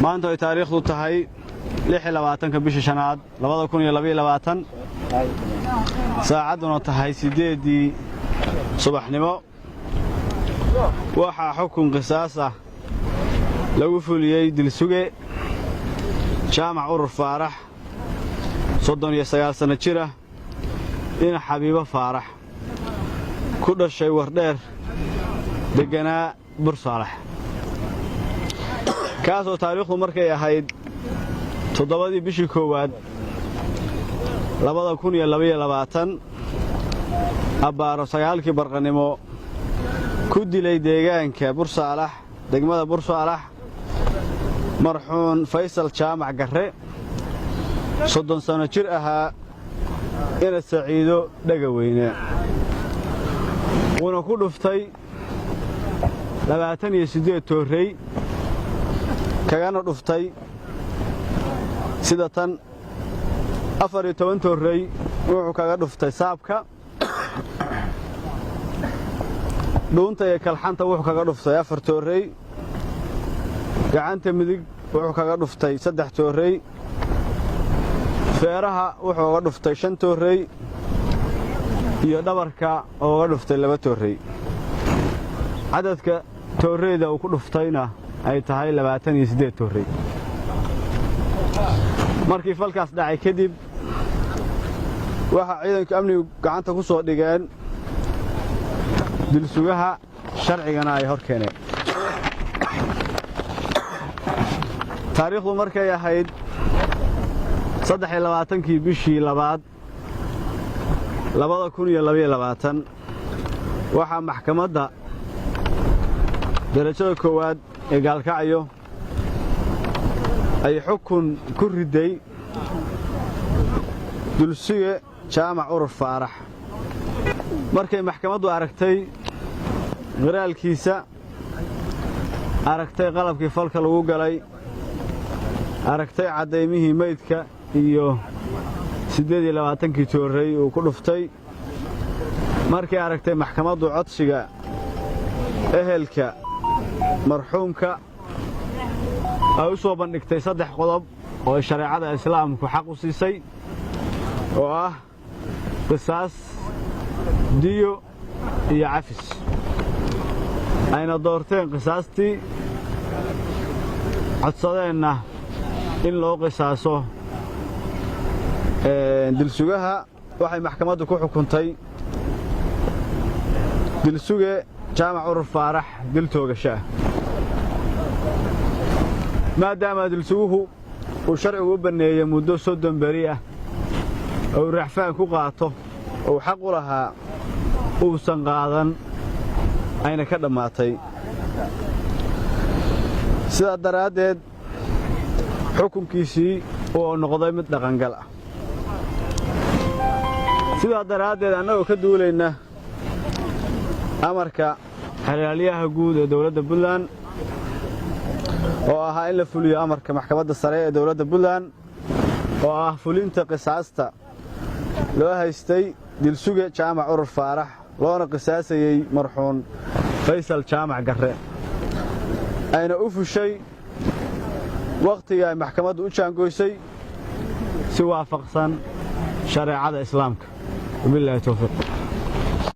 maanta ay taariikhdu tahay 26 bisha shanaad 2022 saacaduna tahay 8 subaxnimo waxaa xukun qisaas ah lagu fuliyay dilsuge jaamac urur faarax 39 sano jir ah in xabiibo faarax ku dhashay wardheer deganaa bursaalax kaasoo taariikhdu markay ahayd 7 bishii koowaad 2022 abbaaro 9 barqanimo ku dilay deegaanka bursaalax degmada bursaalax marxuun faysal jaamac garre 30 sano jir ahaa ina saciido dhagaweyne wuuna ku dhuftay 28 toorey kagana dhuftay sida tan 14 toorey wuxuu kaga dhuftay saabka dhuunta iyo kalxanta wuxuu kaga dhuftay 4 toorey gacanta midig wuxuu kaga dhuftay 3 toorey feeraha wuxuu uga dhuftay 5 toorey iyo dhabarka oo uga dhuftay 2 toorey cadadka tooreyda uu ku dhuftayna ay tahay 28 toorey markii falkaas dhacay kadib waxa ciidanka amnigu gacanta ku soo dhigeen dilsugaha sharcigana ay hor keeneen taariikhdu markay ahayd 23 bishii labaad 2022 waxaa maxkamadda darajada koowaad ee gaalkacyo ay xukun ku riday dilsuge jaamac urur faarax markay maxkamaddu aragtay qiraalkiisa aragtay qalabkii falka lagu galay aragtay cadaymihii meydka iyo 28 toorey uu ku dhuftay markay aragtay maxkamaddu codsiga ehelka marxuumka ay u soo bandhigtay 3 qodob oo shariicada islaamku xaq u siisay oo ah qisaas diyo iyo cafis ayna doorteen qisaastii codsadeenna in loo qisaaso dilsugaha waxay maxkamaddu ku xukuntay dilsuge jaamac urur faarax dil toogasho ah maadaama dilsuguhu uu sharcigu u banneeyey muddo 30 beri ah oo raaxfaan ku qaato oo xaq u lahaa uusan qaadan ayna ka dhammaatay sidaa daraaddeed xukunkiisii uu noqday mid dhaqangal ah sidaa daraaddeed annagoo ka duulayna amarka xilaalyaha guud ee dawladda Puntland oo ahaa in la fuliyo amarka maxkamadda sare ee dawladda Puntland oo ah fulinta qisaasta loo haystay dilsuge jaamac urur faarax loona qisaasayay marxuun faysal jaamac garre ayna u fushay waqtiga ay maxkamaddu u jaangoysay si waafaqsan shariicada islaamka wabillahi tawfiiq